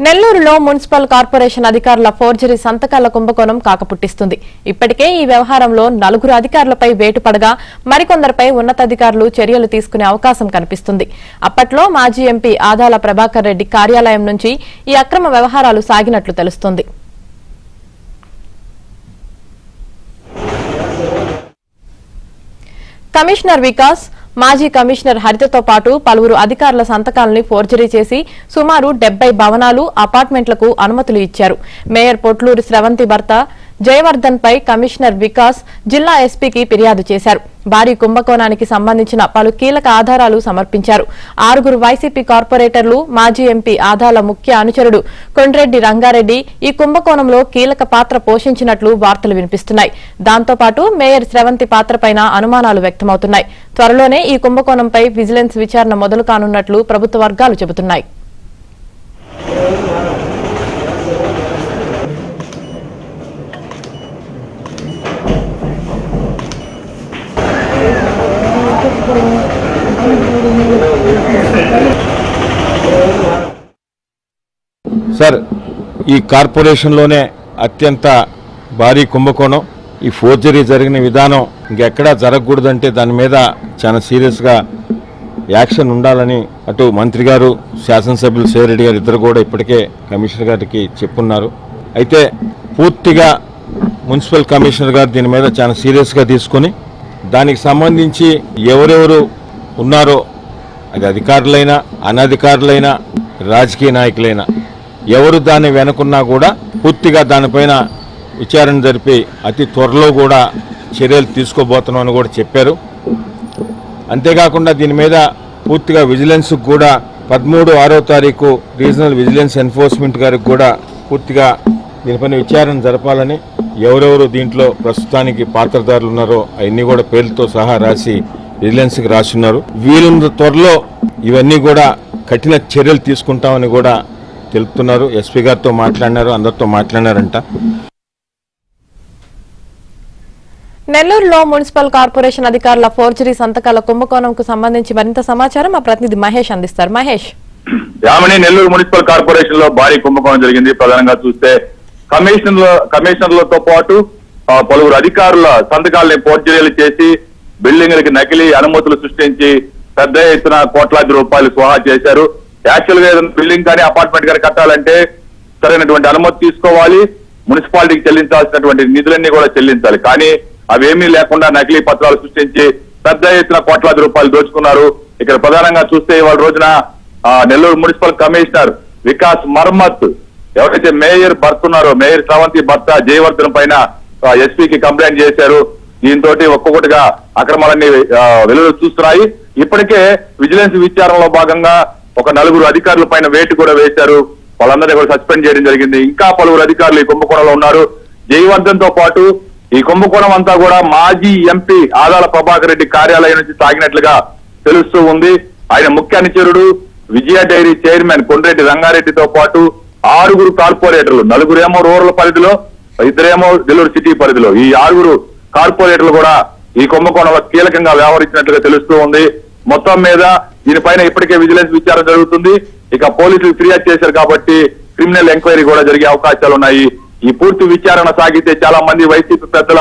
నెల్లూరులో municipal corporation అధికారుల forgery సంతకాల కుంభకోణం కాకపుట్టిస్తుంది. ఇప్పటికే ఈ వ్యవహారంలో 4 అధికారులపై వేటు పడగా మరికొందరిపై ఉన్నతాధికారులు చర్యలు తీసుకునే అవకాశం కనిపిస్తుంది. అప్పట్లో మాజీ ఎంపీ ఆదాల ప్రభాకర్ రెడ్డి కార్యాలయం నుంచి ఈ అక్రమ వ్యవహారాలు సాగినట్లు తెలుస్తోంది. కమిషనర్ వికాస్, మాజీ కమిషనర్ హరితతో పాటు పలువురు అధికారుల సంతకాలని ఫోర్జరీ చేసి సుమారు 70 భవనాలు, అపార్ట్మెంట్లకు అనుమతులు ఇచ్చారు. మేయర్ పొట్లూరి స్రవంతి భర్త జయవర్ధన్ పై కమిషనర్ వికాస్ జిల్లా ఎస్పీకి ఫిర్యాదు చేశారు. భారీ కుంభకోణానికి సంబంధించిన పలు కీలక ఆధారాలు సమర్పించారు. 6 వైసీపీ కార్పొరేటర్లు, మాజీ ఎంపీ ఆదాల ముఖ్య అనుచరుడు కొండ్రెడ్డి రంగారెడ్డి ఈ కుంభకోణంలో కీలక పాత్ర పోషించినట్లు వార్తలు వినిపిస్తున్నాయి. దాంతో పాటు మేయర్ స్రవంతి పాత్రపైన అనుమానాలు వ్యక్తమవుతున్నాయి. త్వరలోనే ఈ కుంభకోణంపై విజిలెన్స్ విచారణ మొదలు కానున్నట్లు ప్రభుత్వ వర్గాలు చెబుతున్నాయి. సార్, ఈ కార్పొరేషన్లోనే అత్యంత భారీ కుంభకోణం, ఈ ఫోర్జరీ జరిగిన విధానం ఇంకెక్కడా జరగకూడదంటే దాని మీద చాలా సీరియస్గా యాక్షన్ ఉండాలని అటు మంత్రి గారు, శాసనసభ్యులు సేరెడ్డి గారు ఇద్దరు కూడా ఇప్పటికే కమిషనర్ గారికి చెప్పున్నారు. అయితే పూర్తిగా మున్సిపల్ కమిషనర్ గారు దీని మీద చాలా సీరియస్గా తీసుకొని దానికి సంబంధించి ఎవరెవరు ఉన్నారో, అది అధికారులైనా అనధికారులైనా రాజకీయ నాయకులైనా ఎవరు దాన్ని వెనుకున్నా కూడా పూర్తిగా దానిపైన విచారణ జరిపి అతి త్వరలో కూడా చర్యలు తీసుకోబోతున్నామని కూడా చెప్పారు. అంతేకాకుండా దీని మీద పూర్తిగా విజిలెన్స్ కూడా 13/6వ తారీఖు రీజనల్ విజిలెన్స్ ఎన్ఫోర్స్మెంట్ గారికి కూడా పూర్తిగా దీనిపైన విచారణ జరపాలని, ఎవరెవరు దీంట్లో ప్రస్తుతానికి పాత్రదారులు ఉన్నారో అవన్నీ కూడా పేర్లతో సహా రాసి విజిలెన్స్కి రాస్తున్నారు. వీలున్న త్వరలో ఇవన్నీ కూడా కఠిన చర్యలు తీసుకుంటామని కూడా తెలుపుతున్నారు. ఎస్పీ గారితో మాట్లాడినారు, అందరితో మాట్లాడినారంట. నెల్లూరులో మున్సిపల్ కార్పొరేషన్ అధికారుల ఫోర్జరీ సంతకాల కుంభకోణంకు సంబంధించి మరింత సమాచారం మా ప్రతినిధి మహేష్ అందిస్తారు. మహేష్, నెల్లూరు మున్సిపల్ కార్పొరేషన్ లో భారీ కుంభకోణం జరిగింది. ప్రధానంగా చూస్తే కమిషనర్లతో పాటు పలువురు అధికారుల సంతకాలని ఫోర్జరీలు చేసి బిల్డింగ్లకి నకిలీ అనుమతులు సృష్టించి పెద్ద ఎత్తున కోట్లాది రూపాయలు స్వాహా చేశారు. యాక్చువల్ గా ఏదైనా బిల్డింగ్ కానీ అపార్ట్మెంట్ కానీ కట్టాలంటే సరైనటువంటి అనుమతి తీసుకోవాలి, మున్సిపాలిటీకి చెల్లించాల్సినటువంటి నిధులన్నీ కూడా చెల్లించాలి. కానీ అవేమీ లేకుండా నకిలీ పత్రాలు సృష్టించి పెద్ద ఎత్తున కోట్లాది రూపాయలు దోచుకున్నారు. ఇక్కడ ప్రధానంగా చూస్తే ఇవాళ రోజున నెల్లూరు మున్సిపల్ కమిషనర్ వికాస్ మర్మత్ ఎవరైతే మేయర్ భర్త ఉన్నారో, మేయర్ శ్రవంతి భర్త జయవర్ధన్ పైన ఎస్పీకి కంప్లైంట్ చేశారు. దీంతో ఒక్కొక్కటిగా అక్రమాలన్నీ వెలుగు చూస్తున్నాయి. ఇప్పటికే విజిలెన్స్ విచారణలో భాగంగా ఒక 4 అధికారుల పైన వేటు కూడా వేశారు. వాళ్ళందరినీ కూడా సస్పెండ్ చేయడం జరిగింది. ఇంకా పలువురు అధికారులు ఈ కుంభకోణంలో ఉన్నారు. జయవర్ధన్ తో పాటు ఈ కుంభకోణం అంతా కూడా మాజీ ఎంపీ ఆదాల ప్రభాకర్ రెడ్డి కార్యాలయం నుంచి సాగినట్లుగా తెలుస్తూ ఉంది. ఆయన ముఖ్య అనుచరుడు విజయ డైరీ చైర్మన్ కొండ్రెడ్డి రంగారెడ్డితో పాటు 6 కార్పొరేటర్లు, 4 రూరల్ పరిధిలో, 2 నెల్లూరు సిటీ పరిధిలో, ఈ 6 కార్పొరేటర్లు కూడా ఈ కుంభకోణంలో కీలకంగా వ్యవహరించినట్లుగా తెలుస్తూ ఉంది. మొత్తం మీద దీనిపైన ఇప్పటికే విజిలెన్స్ విచారణ జరుగుతుంది. ఇక పోలీసులు ఫిర్యాదు చేశారు కాబట్టి క్రిమినల్ ఎంక్వైరీ కూడా జరిగే అవకాశాలు ఉన్నాయి. ఈ పూర్తి విచారణ సాగితే చాలా మంది వైసీపీ పెద్దల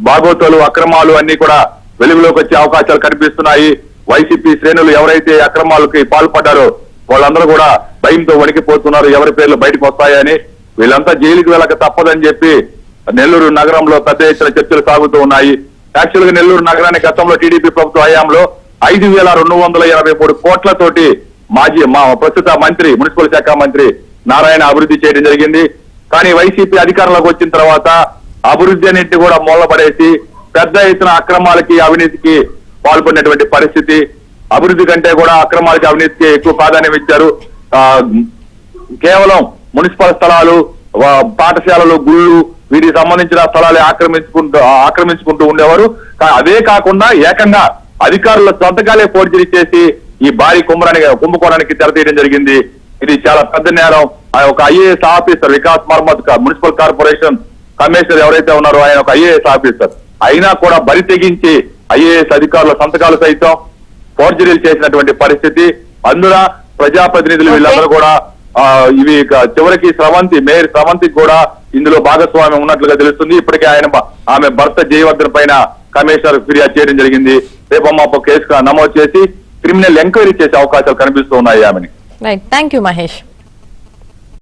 బాగోతాలు, అక్రమాలు అన్ని కూడా వెలుగులోకి వచ్చే అవకాశాలు కనిపిస్తున్నాయి. వైసీపీ శ్రేణులు ఎవరైతే అక్రమాలకి పాల్పడ్డారో వాళ్ళందరూ కూడా భయంతో వణికిపోతున్నారు, ఎవరి పేర్లు బయటకు వస్తాయని. వీళ్ళంతా జైలుకి వెళ్ళక తప్పదని చెప్పి నెల్లూరు నగరంలో పెద్ద ఎత్తున చర్చలు సాగుతూ ఉన్నాయి. యాక్చువల్ గా నెల్లూరు నగరాన్ని గతంలో టీడీపీ ప్రభుత్వ హయాంలో 5,283 కోట్లతోటి ప్రస్తుత మంత్రి, మున్సిపల్ శాఖ మంత్రి నారాయణ అభివృద్ధి చేయడం జరిగింది. కానీ వైసీపీ అధికారంలోకి వచ్చిన తర్వాత అభివృద్ధి అన్నింటినీ కూడా మూలపడేసి పెద్ద ఎత్తున అక్రమాలకి, అవినీతికి పాల్పడినటువంటి పరిస్థితి. అభివృద్ధి కంటే కూడా అక్రమాలకి, అవినీతికి ఎక్కువ ప్రాధాన్యం ఇచ్చారు. కేవలం మున్సిపల్ స్థలాలు, పాఠశాలలు, గుళ్ళు, వీటికి సంబంధించిన స్థలాలే ఆక్రమించుకుంటూ ఉండేవారు. అదే కాకుండా ఏకంగా అధికారుల సంతకాలే ఫోర్జరీ చేసి ఈ భారీ కుంభకోణానికి తెరతీయడం జరిగింది. ఇది చాలా పెద్ద నేరం. ఒక IAS officer Vikas Marmat, municipal corporation commissioner ఎవరైతే ఉన్నారో ఆయన ఒక ఐఏఎస్ ఆఫీసర్ అయినా కూడా బరి తెగించి ఐఏఎస్ అధికారుల సంతకాలు సైతం ఫోర్జరీలు చేసినటువంటి పరిస్థితి. అందులో ప్రజాప్రతినిధులు వీళ్ళందరూ కూడా ఇవి చివరికి మేయర్ స్రవంతికి కూడా ఇందులో భాగస్వామ్యం ఉన్నట్లుగా తెలుస్తుంది. ఇప్పటికే ఆమె భర్త జయవర్ధన్ పైన కమిషనర్ ఫిర్యాదు చేయడం జరిగింది. రేపు మాపు కేసు నమోదు చేసి క్రిమినల్ ఎంక్వైరీ చేసే అవకాశాలు కనిపిస్తూ ఉన్నాయి ఆమెని. Right, thank you Mahesh.